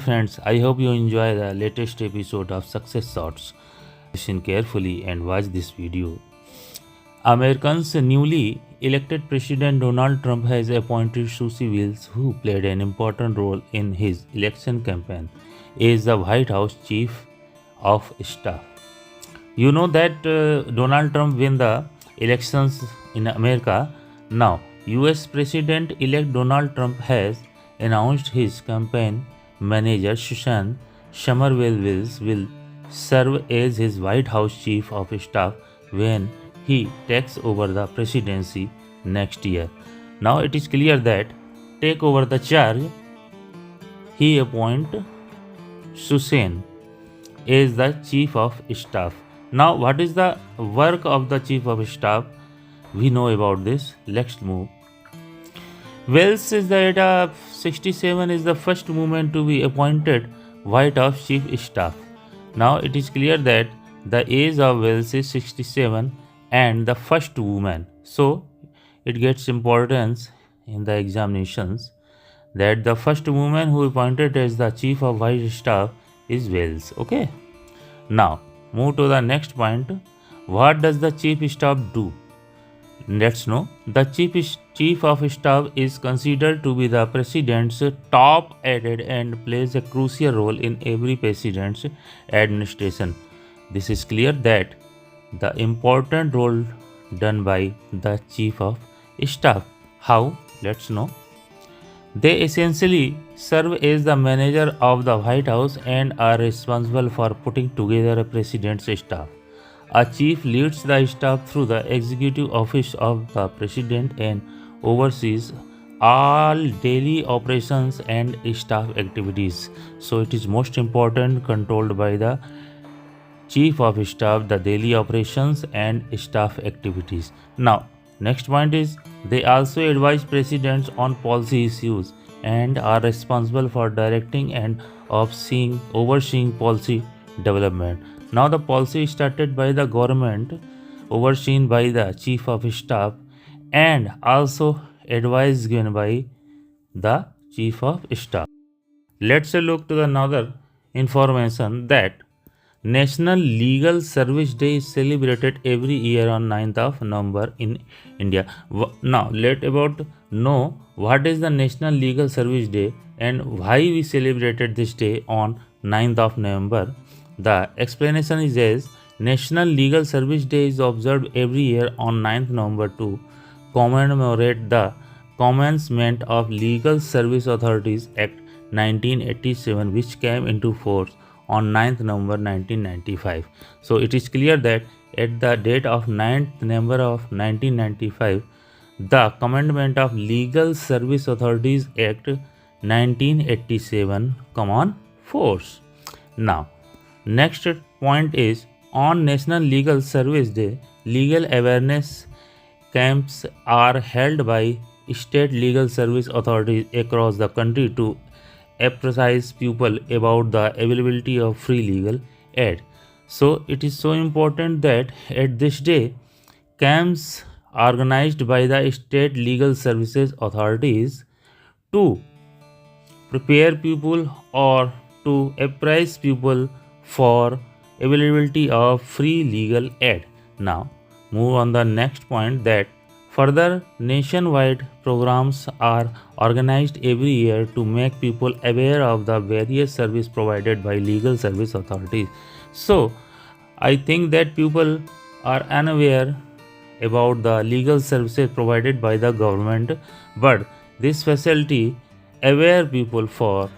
Friends, I hope you enjoy the latest episode of Success Thoughts. Listen carefully and watch this video. America's newly elected President Donald Trump has appointed Susie Wiles, who played an important role in his election campaign, as the White House Chief of Staff. You know that Donald Trump won the elections in America. Now, US President-elect Donald Trump has announced his campaign manager Susan Summerville will serve as his White House Chief of Staff when he takes over the presidency next year. Now it is clear that take over the charge, he appoint Susan as the Chief of Staff. Now what is the work of the Chief of Staff? We know about this. Let's move. Wells is the at 67 is the first woman to be appointed White House Chief Staff. Now it is clear that the age of Wells is 67 and the first woman. So it gets importance in the examinations that the first woman who appointed as the Chief of White Staff is Wells. Okay. Now move to the next point. What does the Chief Staff do? Let's know. The Chief of Staff is considered to be the President's top aide and plays a crucial role in every President's administration. This is clear that the important role done by the Chief of Staff. How? Let's know. They essentially serve as the manager of the White House and are responsible for putting together a President's staff. A chief leads the staff through the executive office of the president and oversees all daily operations and staff activities. So it is most important controlled by the chief of staff, the daily operations and staff activities. Now, next point is they also advise presidents on policy issues and are responsible for directing and overseeing policy development. Now the policy started by the government, overseen by the Chief of Staff, and also advice given by the Chief of Staff. Let's look to another information that National Legal Service Day is celebrated every year on 9th of November in India. Now let about know what is the National Legal Service Day and why we celebrated this day on 9th of November. The explanation is as National Legal Service Day is observed every year on 9th November to commemorate the commencement of Legal Service Authorities Act 1987, which came into force on 9th November 1995. So it is clear that at the date of 9th November of 1995, the commencement of Legal Service Authorities Act 1987 come on force. Now, next point is on National Legal Service Day, legal awareness camps are held by state legal service authorities across the country to apprise people about the availability of free legal aid. So it is so important that at this day, camps organized by the state legal services authorities to prepare people or to apprise people for availability of free legal aid. Now move on the next point that further nationwide programs are organized every year to make people aware of the various services provided by legal service authorities. So I think that people are unaware about the legal services provided by the government, but this facility aware people for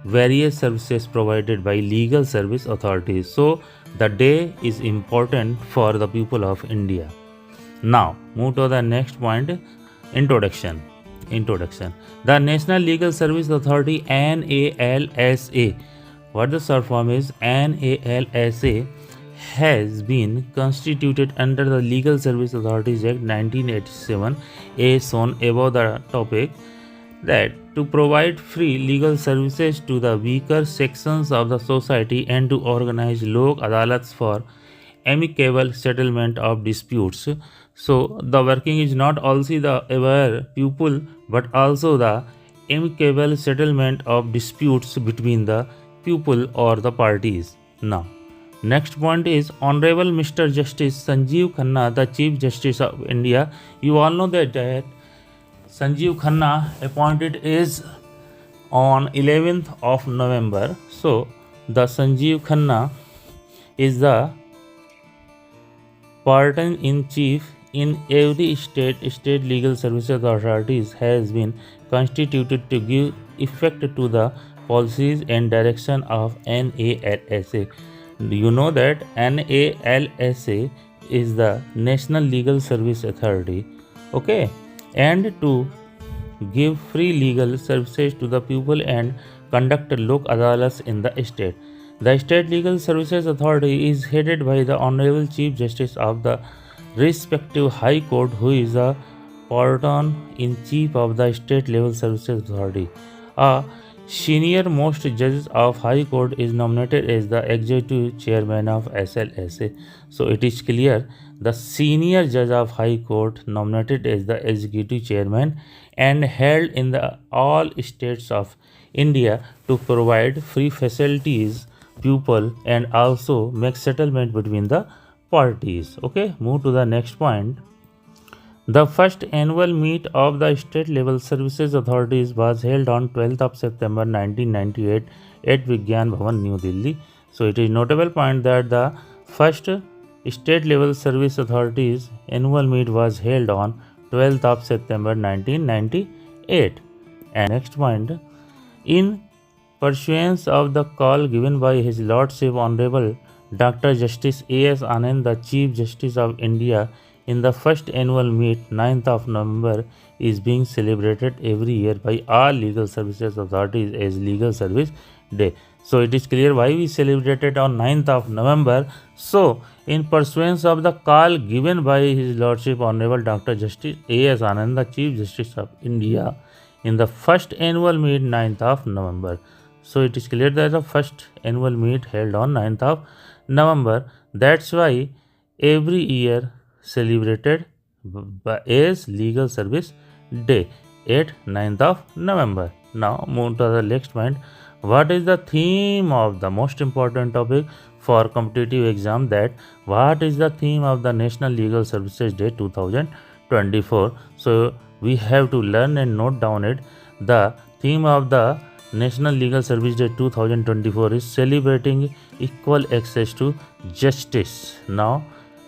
various services provided by legal service authorities. So the day is important for the people of India. Now move to the next point. Introduction. The National Legal Service Authority NALSA, what the short form is NALSA, has been constituted under the Legal Service Authorities Act 1987 as shown above the topic that to provide free legal services to the weaker sections of the society and to organize lok adalats for amicable settlement of disputes. So the working is not only the aware people but also the amicable settlement of disputes between the people or the parties. Now, next point is Honorable Mr. Justice Sanjeev Khanna, the Chief Justice of India. You all know that Sanjeev Khanna appointed is on 11th of November. So, the Sanjeev Khanna is the Pardon in chief in every state legal services authorities has been constituted to give effect to the policies and direction of NALSA. You know that NALSA is the National Legal Service Authority, okay, and to give free legal services to the people and conduct lok adalats in the state. The State Legal Services Authority is headed by the Honorable Chief Justice of the respective High Court, who is the Pardon-in-Chief of the State Legal Services Authority. A senior most judge of High Court is nominated as the Executive Chairman of SLSA. So it is clear the senior judge of High Court nominated as the Executive Chairman and held in the all states of India to provide free facilities people and also make settlement between the parties. Okay, move to the next point. The first annual meet of the State Level Services Authorities was held on 12th of September 1998 at Vigyan Bhavan, New Delhi. So it is notable point that the first State Level Service Authorities annual meet was held on 12th of September 1998. And next point, in pursuance of the call given by His Lordship Honorable Dr. Justice A.S. Anand, the Chief Justice of India, in the first annual meet, 9th of November, is being celebrated every year by all legal services authorities as Legal Service Day. So it is clear why we celebrated on 9th of November. So, in pursuance of the call given by His Lordship Honorable Dr. Justice A.S. Anand, the Chief Justice of India, in the first annual meet, 9th of November. So it is clear that the first annual meet held on 9th of November. That's why every year celebrated as Legal Service Day at 9th of November. Now move to the next point. What is the theme of the most important topic for competitive exam? That what is the theme of the National Legal Services Day 2024? So we have to learn and note down it. The theme of the National Legal Service Day 2024 is celebrating equal access to justice. Now,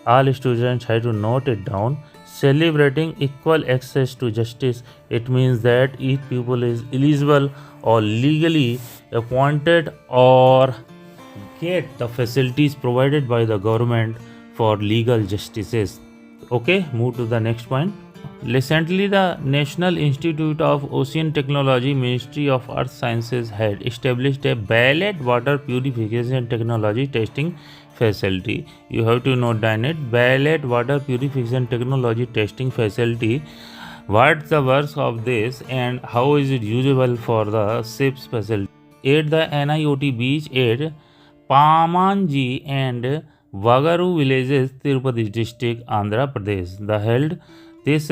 all students have to note it down. Celebrating equal access to justice, it means that each pupil is eligible or legally appointed or get the facilities provided by the government for legal justices. Okay, move to the next point. Recently, the National Institute of Ocean Technology, Ministry of Earth Sciences had established a ballot water purification technology testing facility. You have to note down it, ballot water purification technology testing facility. What's the work of this and how is it usable for the ships facility? At the NIOT beach at Pamanji and Vagaru villages, Tirupati district, Andhra Pradesh. This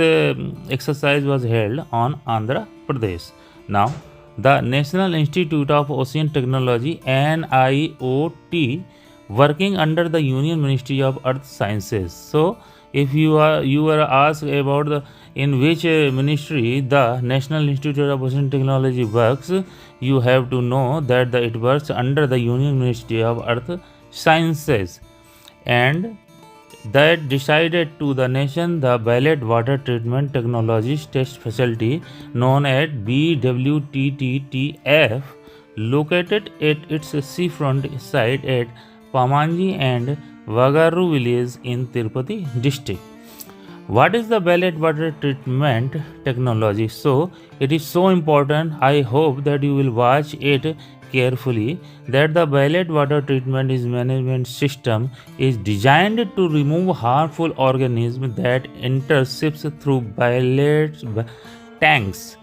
exercise was held on Andhra Pradesh. Now, the National Institute of Ocean Technology (NIOT), working under the Union Ministry of Earth Sciences. So, if you were asked about in which ministry the National Institute of Ocean Technology works, you have to know that it works under the Union Ministry of Earth Sciences, and that decided to the nation the ballot water treatment technologies test facility known as BWTTF, located at its seafront site at Pamanji and Vagaru village in Tirupati district. What is the ballot water treatment technology? So it is so important. I hope that you will watch it carefully. That the ballot water treatment is management system is designed to remove harmful organisms that enter ships through ballast tanks.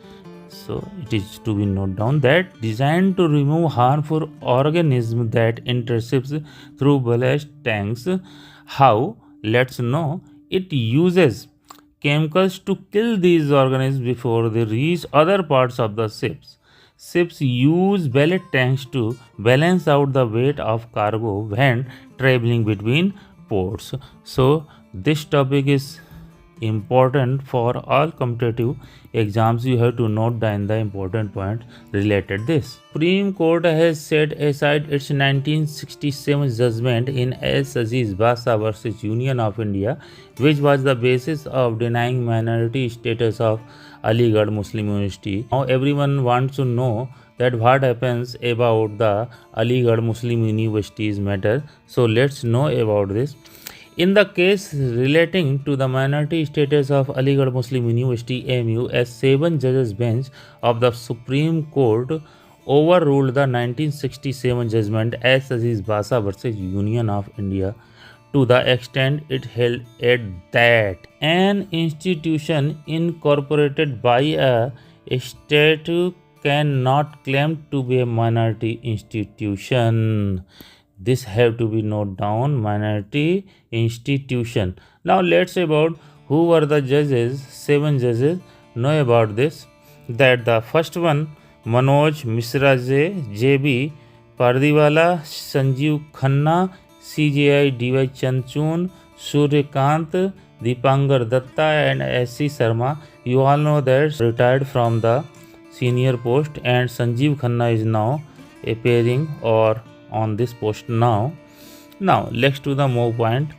So it is to be noted down that designed to remove harmful organisms that enter ships through ballast tanks. How? Let's know. It uses chemicals to kill these organisms before they reach other parts of the ships. Ships use bellet tanks to balance out the weight of cargo when traveling between ports. So, this topic is important for all competitive exams. You have to note down the important point related this. Supreme Court has set aside its 1967 judgment in Aziz Bastar versus Union of India, which was the basis of denying minority status of Aligarh Muslim University. Now everyone wants to know that what happens about the Aligarh Muslim Universities matter. So let's know about this. In the case relating to the minority status of Aligarh Muslim University AMU, a 7 judges bench of the Supreme Court overruled the 1967 judgment as Aziz Bastar versus Union of India to the extent it held at that an institution incorporated by a state cannot claim to be a minority institution. This have to be noted down, minority institution. Now let's say about who were the judges. 7 judges. Know about this, that the first one Manoj Mishra JB Pardiwala, Sanjeev Khanna, CJI DY Chanchun, Suryakant, Deepangar Datta and SC Sharma. You all know that retired from the senior post, and Sanjeev Khanna is now appearing or on this post now. Now let's to the more point.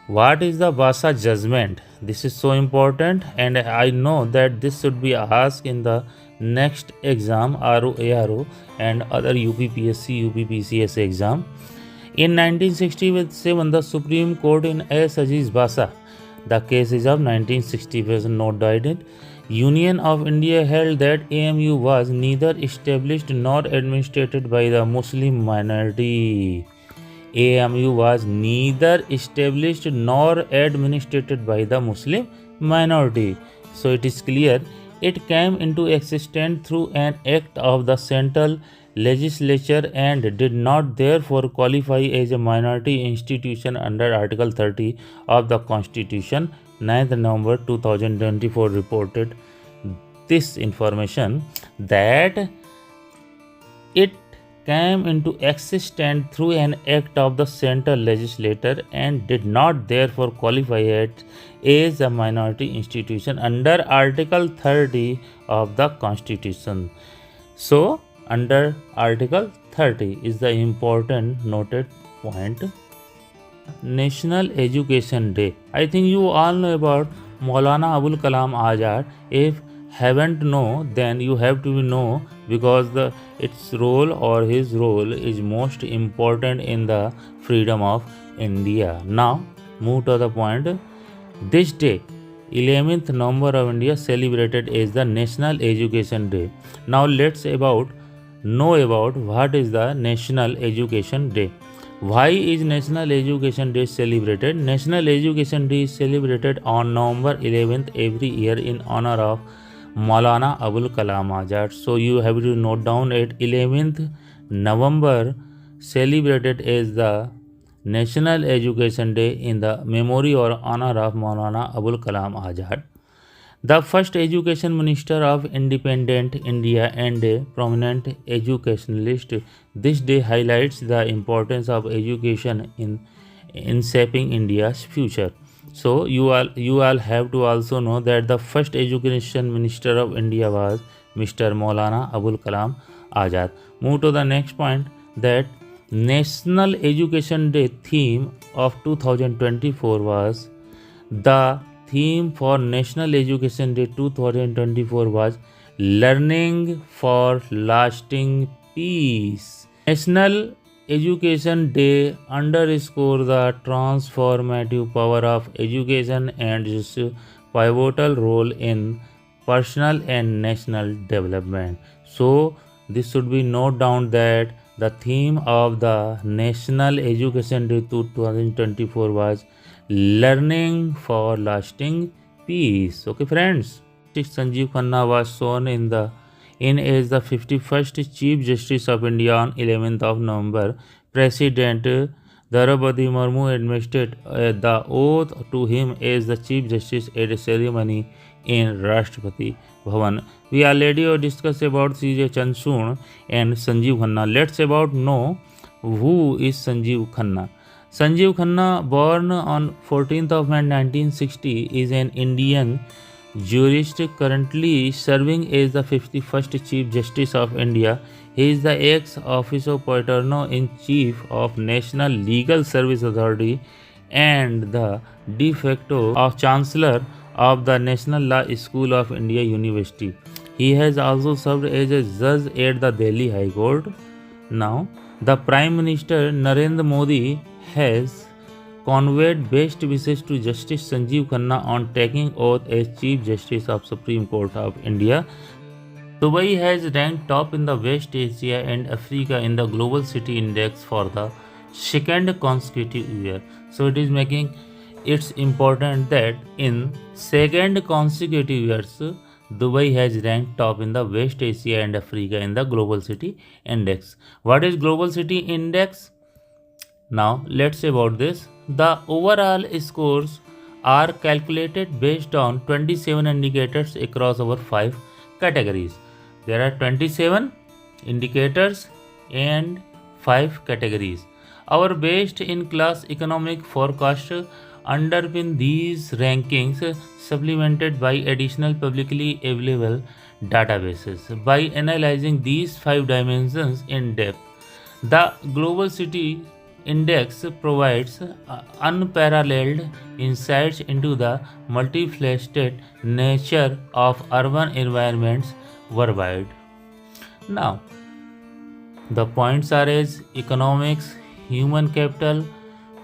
What is the Bastar judgment? This is so important, and I know that this should be asked in the next exam, RO, ARO and other UPPSC, UPPCS exam. In 1967, the Supreme Court in Aziz Bastar, the case is of 1967, not died. Union of India held that AMU was neither established nor administered by the Muslim minority. AMU was neither established nor administered by the Muslim minority. So it is clear it came into existence through an act of the central legislature and did not therefore qualify as a minority institution under Article 30 of the Constitution. 9th November 2024 reported this information that it came into existence through an act of the central legislature and did not therefore qualify it as a minority institution under Article 30 of the Constitution. So, under Article 30 is the important noted point. National Education Day. I think you all know about Maulana Abul Kalam Azad. If haven't know, then you have to know, because its role or his role is most important in the freedom of India. Now move to the point. This day, 11th November of India, celebrated as the National Education Day. Now let's know about what is the National Education Day. Why is National Education Day celebrated? National Education Day is celebrated on November 11th every year in honor of Maulana Abul Kalam Azad. So you have to note down at 11th November celebrated as the National Education Day in the memory or honor of Maulana Abul Kalam Azad, the first education minister of independent India and a prominent educationalist. This day highlights the importance of education in shaping India's future. So you all have to also know that the first education minister of India was Mr. Maulana Abul Kalam Azad. Move to the next point, that National Education Day theme of 2024 was the theme for National Education Day 2024 was Learning for Lasting Peace. National Education Day underscores the transformative power of education and its pivotal role in personal and national development. So this should be noted down that the theme of the National Education Day 2024 was Learning for Lasting Peace. Okay, friends. Sanjeev Khanna was sworn in as the 51st Chief Justice of India on 11th of November. President Draupadi Murmu administered the oath to him as the Chief Justice at a ceremony in Rashtrapati Bhavan. We already discussed about C.J. Chansoon and Sanjeev Khanna. Let's about know who is Sanjeev Khanna. Sanjeev Khanna, born on 14th of May 1960, is an Indian jurist currently serving as the 51st Chief Justice of India. He is the ex-officio paterno-in-chief of National Legal Service Authority and the de facto of Chancellor of the National Law School of India University. He has also served as a judge at the Delhi High Court. Now, the Prime Minister Narendra Modi has conveyed best wishes to Justice Sanjeev Khanna on taking oath as Chief Justice of Supreme Court of India. Dubai has ranked top in the West Asia and Africa in the Global City Index for the second consecutive year. So it is making it's important that in second consecutive years, Dubai has ranked top in the West Asia and Africa in the Global City Index. What is Global City Index? Now let's say about this. The overall scores are calculated based on 27 indicators across our 5 categories. There are 27 indicators and 5 categories. Our best in class economic forecast underpin these rankings, supplemented by additional publicly available databases. By analyzing these 5 dimensions in depth, the Global City Index provides unparalleled insights into the multifaceted nature of urban environments worldwide. Now, the points are as economics, human capital,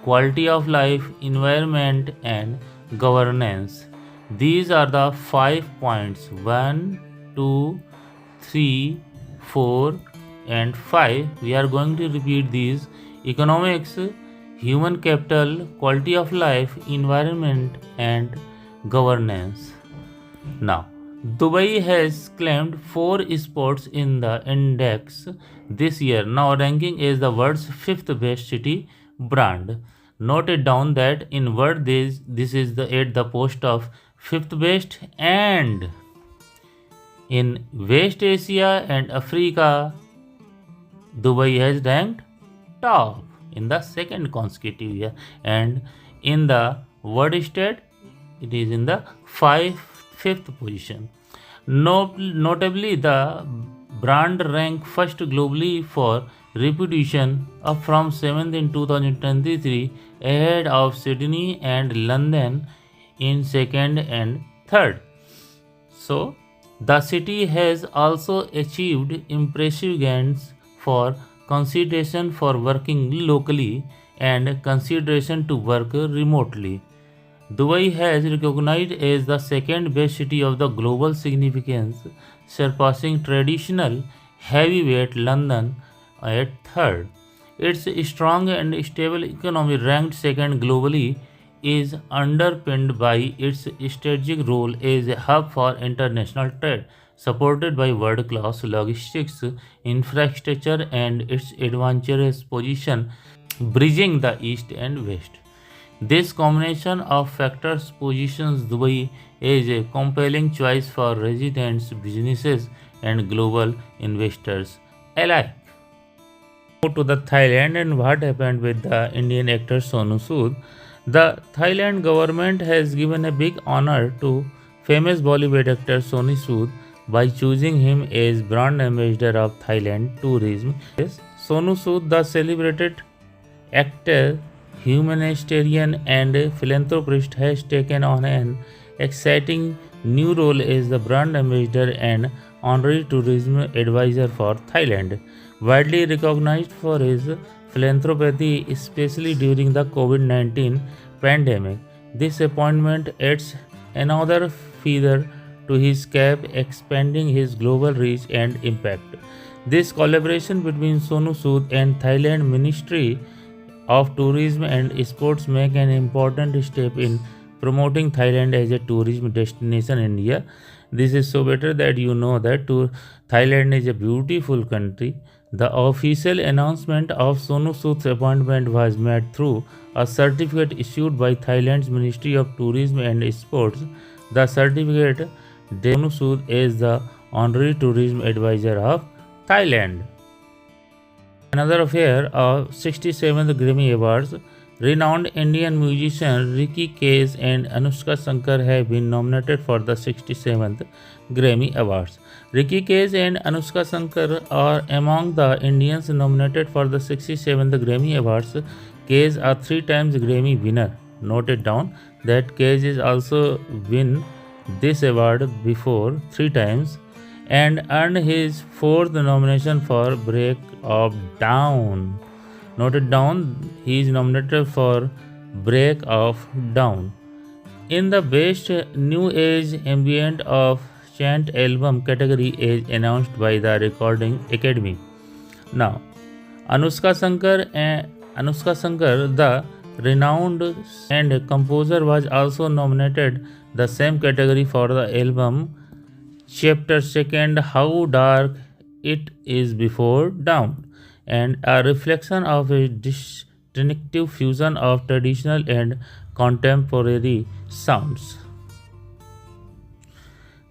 quality of life, environment, and governance. These are the 5 points 1, 2, 3, 4, and 5. We are going to repeat these: economics, human capital, quality of life, environment, and governance. Now, Dubai has claimed 4 spots in the index this year, now ranking as the world's 5th best city brand. Note it down that in world this is at the post of 5th best, and in West Asia and Africa, Dubai has ranked top in the second consecutive year, and in the world state it is in the fifth position. Notably, the brand ranked first globally for reputation, up from 7th in 2023, ahead of Sydney and London in 2nd and 3rd. So, the city has also achieved impressive gains for consideration for working locally and consideration to work remotely. Dubai has recognized as the second best city of the global significance, surpassing traditional heavyweight London at 3rd. Its strong and stable economy, ranked 2nd globally, is underpinned by its strategic role as a hub for international trade, supported by world-class logistics infrastructure and its advantageous position bridging the east and west. This combination of factors positions Dubai as a compelling choice for residents, businesses, and global investors alike. To the Thailand and what happened with the Indian actor Sonu Sood. The Thailand government has given a big honor to famous Bollywood actor Sonu Sood by choosing him as brand ambassador of Thailand tourism. Sonu Sood, the celebrated actor, humanitarian and philanthropist, has taken on an exciting new role as the brand ambassador and honorary tourism advisor for Thailand. Widely recognized for his philanthropy, especially during the COVID-19 pandemic, this appointment adds another feather to his cap, expanding his global reach and impact. This collaboration between Sonu Sood and Thailand Ministry of Tourism and Sports make an important step in promoting Thailand as a tourism destination in India. This is so better that you know that Thailand is a beautiful country. The official announcement of Sonu Sood's appointment was made through a certificate issued by Thailand's Ministry of Tourism and Sports. The certificate designates Sonu Sood as the Honorary Tourism Advisor of Thailand. Another affair of 67th Grammy Awards. Renowned Indian musicians Ricky Case and Anushka Shankar have been nominated for the 67th Grammy Awards. Ricky Case and Anushka Shankar are among the Indians nominated for the 67th Grammy Awards. Case, a 3 times Grammy winner, noted down that Case is also won this award before 3 times and earned his 4th nomination for Break of Dawn. Noted down, he is nominated for Break of Dawn. In the Best New Age Ambient of Chant Album category as announced by the Recording Academy. Now, Anushka Shankar, the renowned and composer, was also nominated the same category for the album Chapter 2, How Dark It Is Before Dawn, and a reflection of a distinctive fusion of traditional and contemporary sounds.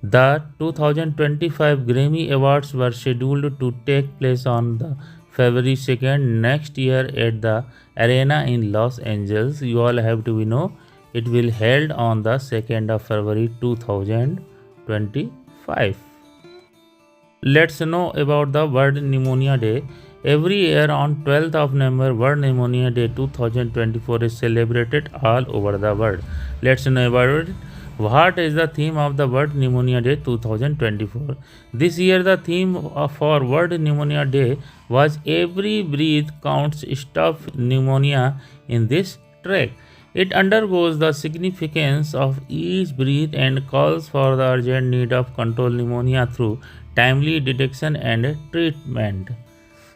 The 2025 Grammy Awards were scheduled to take place on the February 2nd next year at the Arena in Los Angeles. You all have to know it will held on the 2nd of February 2025. Let's know about the World Pneumonia Day. Every year on 12th of November, World Pneumonia Day 2024 is celebrated all over the world. Let's know about it. What is the theme of the World Pneumonia Day 2024? This year the theme for World Pneumonia Day was Every Breath Counts, Stop Pneumonia in this track. It undergoes the significance of each breath and calls for the urgent need of control pneumonia through timely detection and treatment.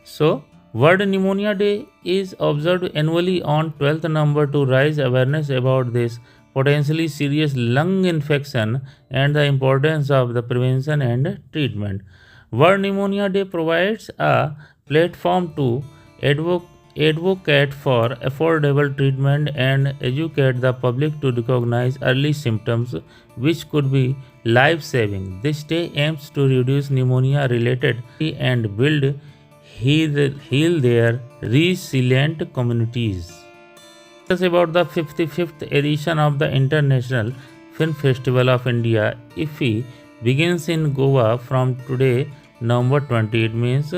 So, World Pneumonia Day is observed annually on 12th November to raise awareness about this potentially serious lung infection and the importance of the prevention and treatment. World Pneumonia Day provides a platform to advocate for affordable treatment and educate the public to recognize early symptoms which could be life-saving. This day aims to reduce pneumonia-related and heal their resilient communities. Discuss about the 55th edition of the International Film Festival of India, IFFI, begins in Goa from today, November 20. It means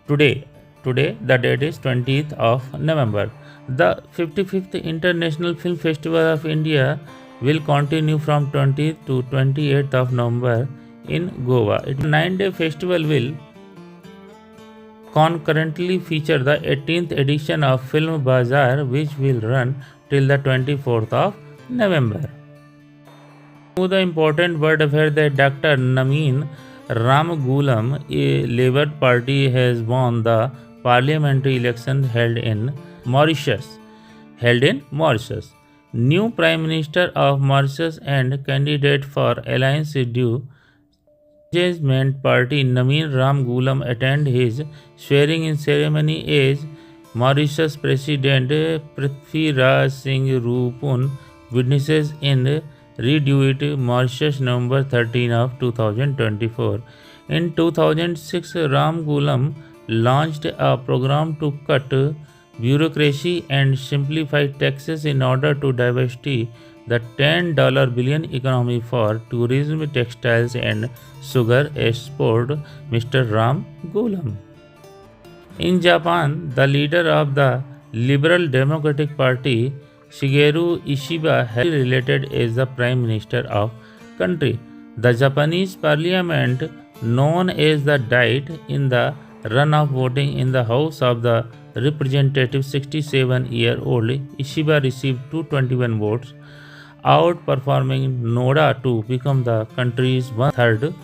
today the date is 20th of November. The 55th International Film Festival of India will continue from 20th to 28th of November in Goa. It 9-day festival will concurrently feature the 18th edition of Film Bazaar, which will run till the 24th of November. The important world affair that Dr. Naveen Ramgoolam, a Labour Party, has won the parliamentary election held in Mauritius. New Prime Minister of Mauritius and candidate for Alliance Du Engagement Party Naveen Ramgoolam attended his swearing-in ceremony as Mauritius President Prithviraj Singh Rupun witnesses in Reduit, Mauritius, November 13 of 2024. In 2006, Ramgoolam launched a program to cut bureaucracy and simplify taxes in order to diversify the $10 billion economy for tourism, textiles and sugar export. Mr. Ramgoolam. In Japan, the leader of the Liberal Democratic Party, Shigeru Ishiba, has been elected as the Prime Minister of country. The Japanese Parliament, known as the Diet, in the runoff voting in the House of the Representatives, 67-year-old Ishiba received 221 votes, outperforming Noda to become the country's one-third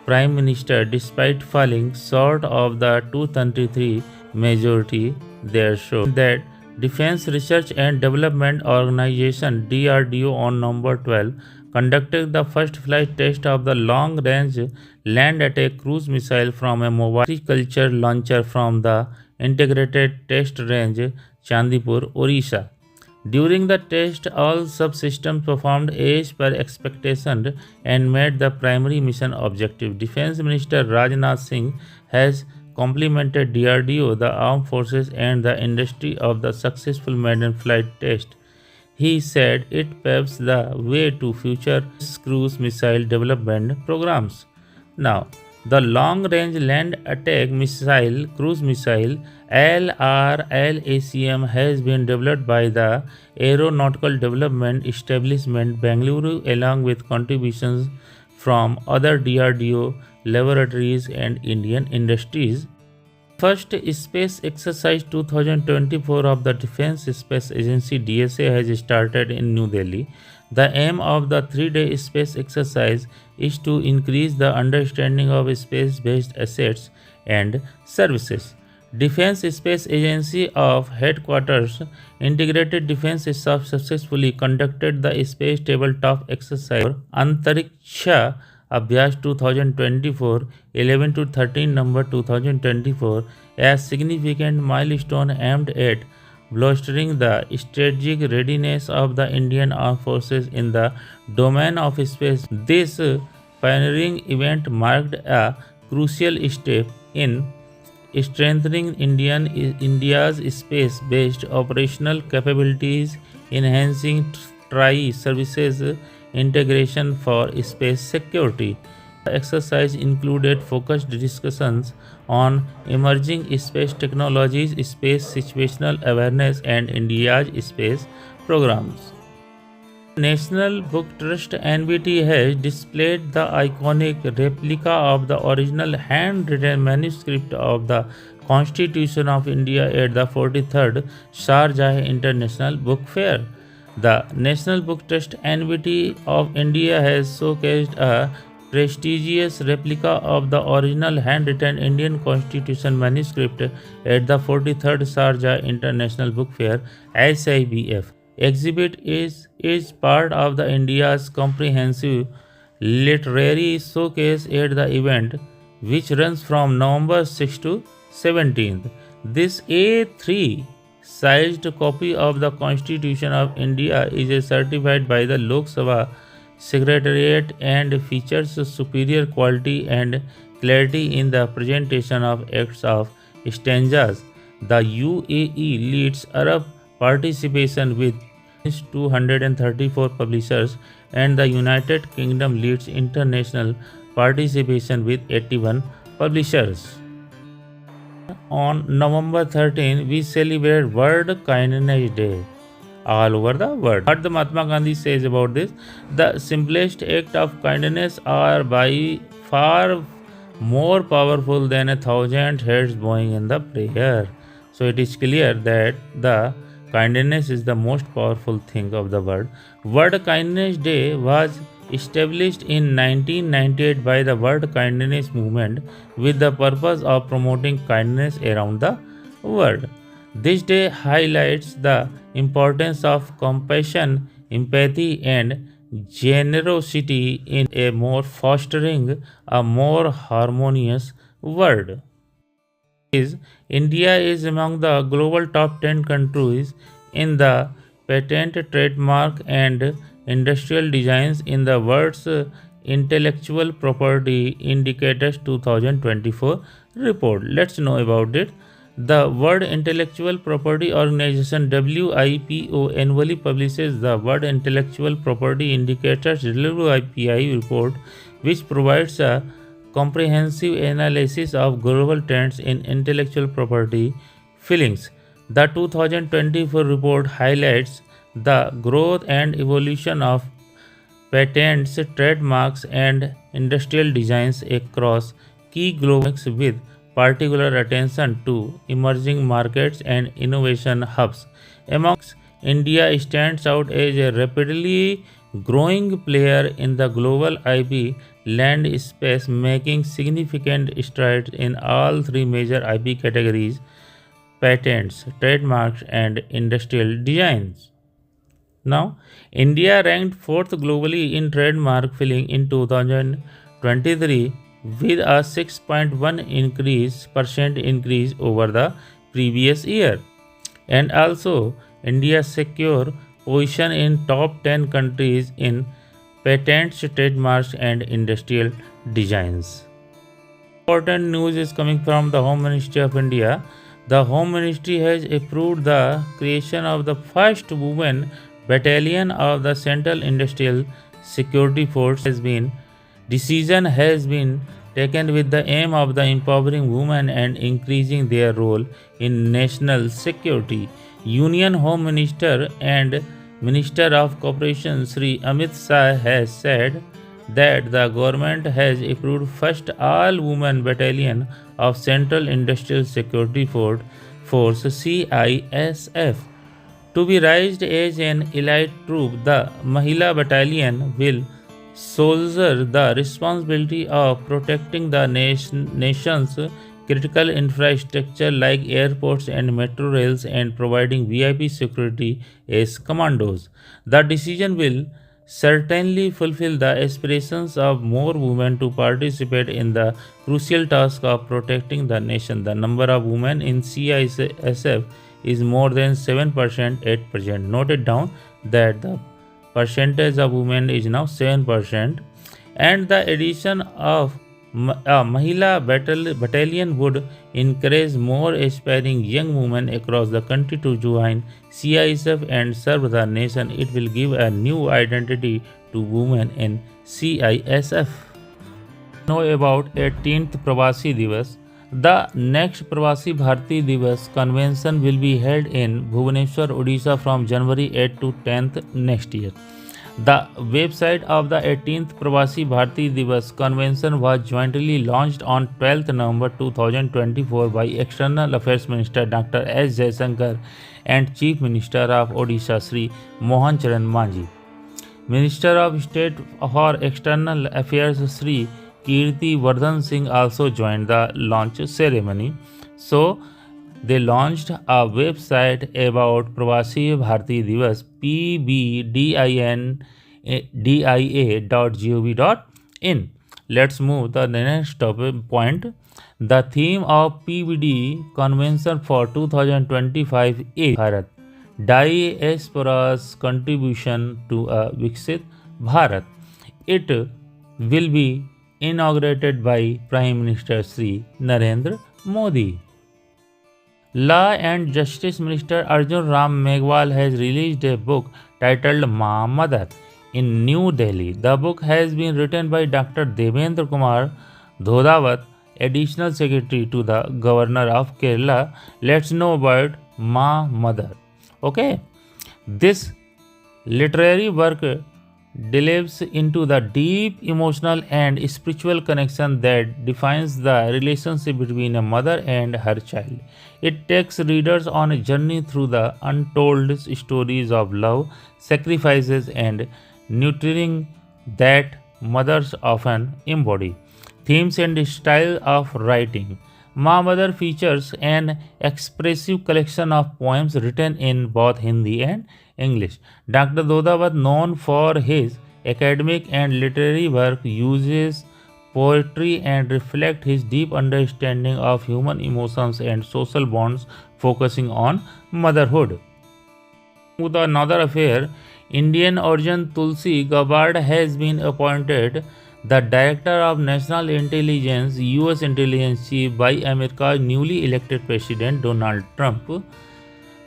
Prime Minister despite falling short of the 233 majority there showed. That Defense Research and Development Organization DRDO on November 12 conducted the first flight test of the long-range land attack cruise missile from a mobile agriculture launcher from the Integrated Test Range, Chandipur, Orissa. During the test, all subsystems performed as per expectation and met the primary mission objective. Defense Minister Rajnath Singh has complimented DRDO, the armed forces, and the industry of the successful maiden flight test. He said it paves the way to future cruise missile development programs. Now, the Long Range Land Attack Missile Cruise Missile LRLACM has been developed by the Aeronautical Development Establishment Bengaluru along with contributions from other DRDO laboratories and Indian industries. First Space Exercise 2024 of the Defense Space Agency DSA has started in New Delhi. The aim of the 3-day space exercise is to increase the understanding of space-based assets and services. Defense Space Agency of Headquarters Integrated Defense Staff successfully conducted the Space Tabletop Exercise Antariksha Abhyas 2024 11 to 13 November 2024 a significant milestone aimed at bolstering the strategic readiness of the Indian Armed Forces in the domain of space. This pioneering event marked a crucial step in strengthening India's space-based operational capabilities, enhancing tri-services integration for space security. The exercise included focused discussions on emerging space technologies, space situational awareness, and India's space programs. National Book Trust (NBT) has displayed the iconic replica of the original handwritten manuscript of the Constitution of India at the 43rd Sharjah International Book Fair. The National Book Trust (NBT) of India has showcased a prestigious replica of the original handwritten Indian Constitution manuscript at the 43rd Sharjah International Book Fair (SIBF). Exhibit is part of the India's comprehensive literary showcase at the event, which runs from November 6 to 17th. This A3 sized copy of the Constitution of India is certified by the Lok Sabha Secretariat and features superior quality and clarity in the presentation of acts of stanzas. The UAE leads Arab participation with 234 publishers, and the United Kingdom leads international participation with 81 publishers. On November 13, we celebrate World Kindness Day all over the world. What the Mahatma Gandhi says about this: the simplest act of kindness are by far more powerful than 1,000 heads bowing in the prayer. So it is clear that the kindness is the most powerful thing of the world. World Kindness Day was established in 1998 by the World Kindness Movement with the purpose of promoting kindness around the world. This day highlights the importance of compassion, empathy, and generosity in a more fostering a more harmonious world. India is among the global top 10 countries in the patent, trademark, and industrial designs in the world's Intellectual Property Indicators 2024 report. Let's know about it. The World Intellectual Property Organization WIPO annually publishes the World Intellectual Property Indicators WIPI report, which provides a comprehensive analysis of global trends in intellectual property filings. The 2024 report highlights the growth and evolution of patents, trademarks, and industrial designs across key global with particular attention to emerging markets and innovation hubs. Amongst India stands out as a rapidly growing player in the global IP land space, making significant strides in all three major IP categories: patents, trademarks, and industrial designs. Now, India ranked 4th globally in trademark filing in 2023 with a 6.1 percent increase over the previous year. And also, India's secure position in top 10 countries in patents, trademarks and industrial designs. Important news is coming from the Home Ministry of India. The Home Ministry has approved the creation of the first women battalion of the Central Industrial Security Force. Decision has been taken with the aim of the empowering women and increasing their role in national security. Union Home Minister and Minister of Cooperation Sri Amit Shah has said that the government has approved first all-women battalion of Central Industrial Security Force CISF to be raised as an elite troop. The Mahila battalion will shoulder the responsibility of protecting the nation's critical infrastructure like airports and metro rails and providing VIP security as commandos. The decision will certainly fulfill the aspirations of more women to participate in the crucial task of protecting the nation. The number of women in CISF is more than 7% at present. Note it down that the percentage of women is now 7%, and the addition of a Mahila battalion would encourage more aspiring young women across the country to join CISF and serve the nation. It will give a new identity to women in CISF. Know about 18th Pravasi Divas. The next Pravasi Bharati Divas convention will be held in Bhubaneswar, Odisha from January 8 to 10th next year. The website of the 18th Pravasi Bharati Divas convention was jointly launched on 12th November 2024 by External Affairs Minister Dr. S. Jaishankar and Chief Minister of Odisha Sri Mohan Charan Manjhi. Minister of State for External Affairs Sri Kirti Vardhan Singh also joined the launch ceremony. So, they launched a website about Pravasi Bharati Divas pbdindia.gov.in. Let's move to the next point. The theme of PBD convention for 2025 is Bharat, Diaspora's contribution to a Viksit Bharat. It will be inaugurated by Prime Minister Sri Narendra Modi. Law and Justice Minister Arjun Ram Meghwal has released a book titled Ma Mother in New Delhi. The book has been written by Dr. Devendra Kumar Dhodawat, Additional Secretary to the Governor of Kerala. Let's know about Ma Mother. Okay, this literary work delves into the deep emotional and spiritual connection that defines the relationship between a mother and her child. It takes readers on a journey through the untold stories of love, sacrifices, and nurturing that mothers often embody. Themes and style of writing. Ma Mother features an expressive collection of poems written in both Hindi and English. Dr. Dodawat, known for his academic and literary work, uses poetry and reflects his deep understanding of human emotions and social bonds, focusing on motherhood. With another affair, Indian origin Tulsi Gabbard has been appointed the Director of National Intelligence, US Intelligence Chief, by America's newly elected President Donald Trump.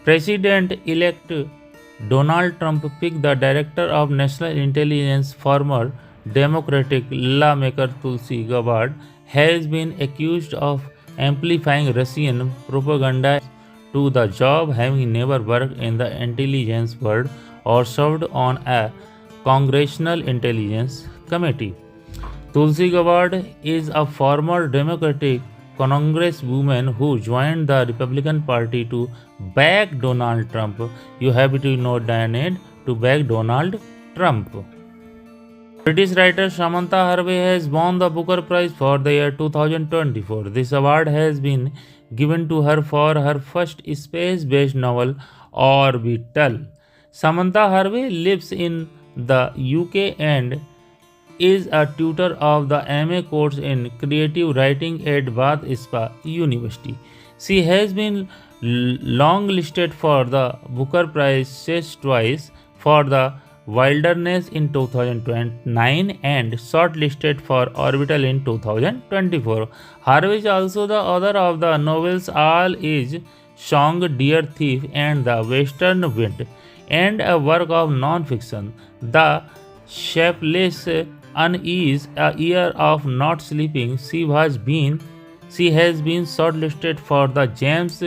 President-elect Donald Trump picked the Director of National Intelligence. Former Democratic lawmaker Tulsi Gabbard has been accused of amplifying Russian propaganda to the job, having never worked in the intelligence world or served on a congressional intelligence committee. Tulsi Gabbard is a former Democratic congresswoman who joined the Republican Party to back Donald Trump. You have to know Diane to back Donald Trump. British writer Samantha Harvey has won the Booker Prize for the year 2024. This award has been given to her for her first space-based novel, Orbital. Samantha Harvey lives in the UK and is a tutor of the MA course in creative writing at Bath Spa University. She has been long listed for the Booker Prize twice for the Wilderness in 2009 and shortlisted for Orbital in 2024. Harvey is also the author of the novels All Is Song, Dear Thief, and The Western Wind, and a work of non-fiction, The Shapeless Unease, A Year of Not Sleeping. She has been shortlisted for the James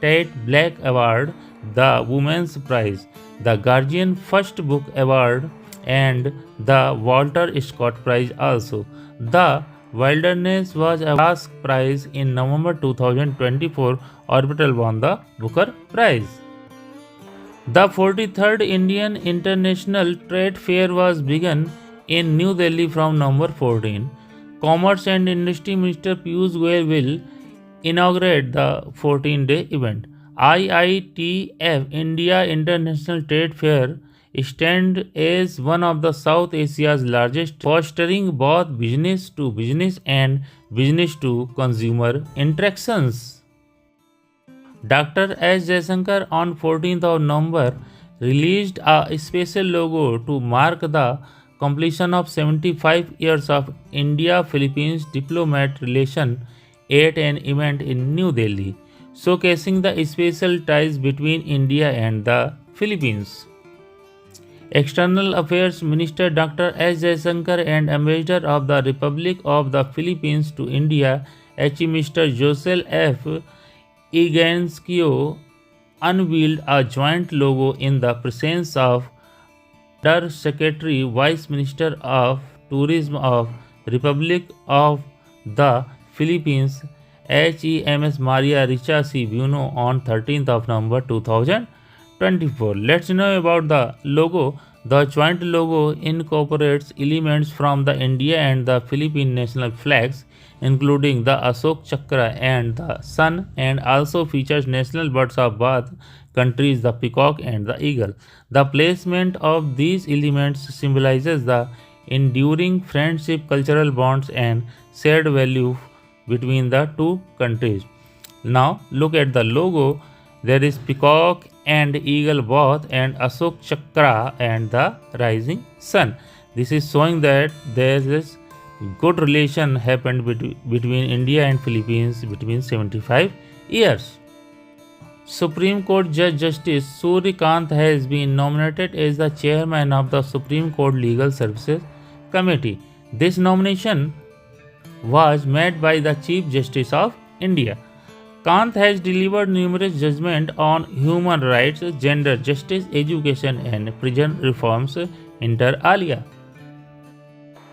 Tate Black Award, the Women's Prize, the Guardian First Book Award, and the Walter Scott Prize also. The Wilderness was a Task Prize in November 2024. Orbital won the Booker Prize. The 43rd Indian International Trade Fair was begun in New Delhi from November 14. Commerce and Industry Minister Piyush Goyal will inaugurate the 14-day event. IITF India International Trade Fair stands as one of the South Asia's largest, fostering both business to business and business to consumer interactions. Dr. S. Jaishankar on 14th of November released a special logo to mark the completion of 75 years of India-Philippines diplomat relation at an event in New Delhi, showcasing the special ties between India and the Philippines. External Affairs Minister Dr. S. Jaishankar and Ambassador of the Republic of the Philippines to India, Mr. Josel F. Iganskio, unveiled a joint logo in the presence of Under Secretary Vice Minister of Tourism of Republic of the Philippines, HEMS Maria Richa C. Buno on 13th of November 2024. Let's know about the logo. The joint logo incorporates elements from the India and the Philippine national flags, including the Ashok Chakra and the sun, and also features national birds of both countries, the peacock and the eagle. The placement of these elements symbolizes the enduring friendship, cultural bonds, and shared value between the two countries. Now look at the logo. There is peacock and eagle both, and Ashok Chakra and the rising sun. This is showing that there is good relation happened between India and Philippines between 75 years. Supreme Court Judge Justice Suryakant has been nominated as the chairman of the Supreme Court Legal Services Committee. This nomination was made by the Chief Justice of India. Kant has delivered numerous judgments on human rights, gender justice, education, and prison reforms inter alia.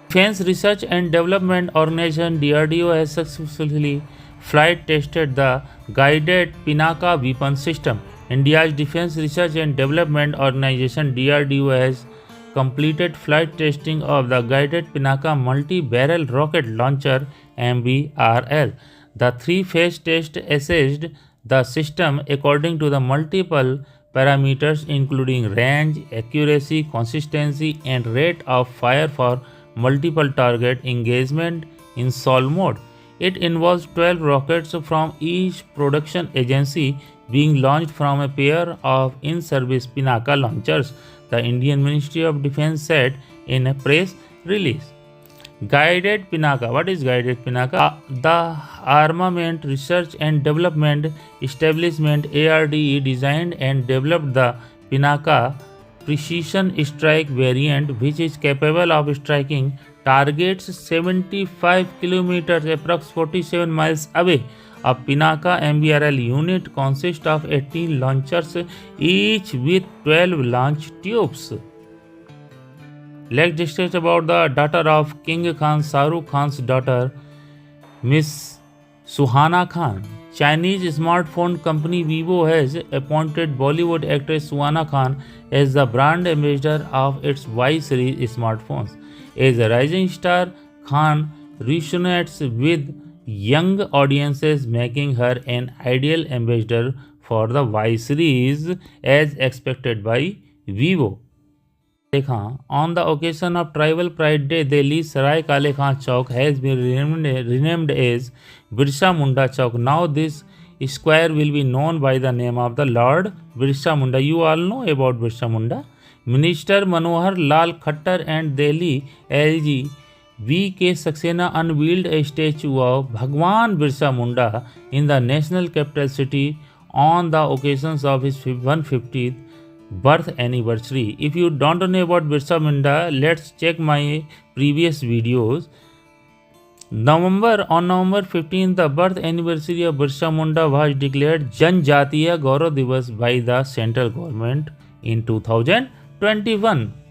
Defense Research and Development Organization DRDO has successfully flight tested the guided Pinaka weapon system. India's Defense Research and Development Organization DRDO has completed flight testing of the guided Pinaka multi-barrel rocket launcher MBRL. The three-phase test assessed the system according to the multiple parameters including range, accuracy, consistency, and rate of fire for multiple target engagement in solve mode. It involves 12 rockets from each production agency being launched from a pair of in-service Pinaka launchers, the Indian Ministry of Defense said in a press release. Guided Pinaka. What is guided Pinaka? The Armament Research and Development Establishment ARDE designed and developed the Pinaka precision strike variant, which is capable of striking targets 75 kilometers, approx 47 miles away. A Pinaka MBRL unit consists of 18 launchers, each with 12 launch tubes. Let's discuss about the daughter of King Khan, Shahrukh Khan's daughter, Miss Suhana Khan. Chinese smartphone company Vivo has appointed Bollywood actress Suhana Khan as the brand ambassador of its Y series smartphones. As a rising star, Khan resonates with young audiences, making her an ideal ambassador for the Y series as expected by Vivo. On the occasion of Tribal Pride Day, Delhi's Sarai Kale Khan Chowk has been renamed as Birsa Munda Chowk. Now this square will be known by the name of the Lord Birsa Munda. You all know about Birsa Munda. Minister Manohar Lal Khattar and Delhi LG V.K. Saxena unveiled a statue of Bhagwan Birsa Munda in the national capital city on the occasions of his 150th birth anniversary. If you don't know about Birsa Munda, let's check my previous videos. On November 15th, the birth anniversary of Birsa Munda was declared Janjatiya Gaurav Divas by the central government in 2021.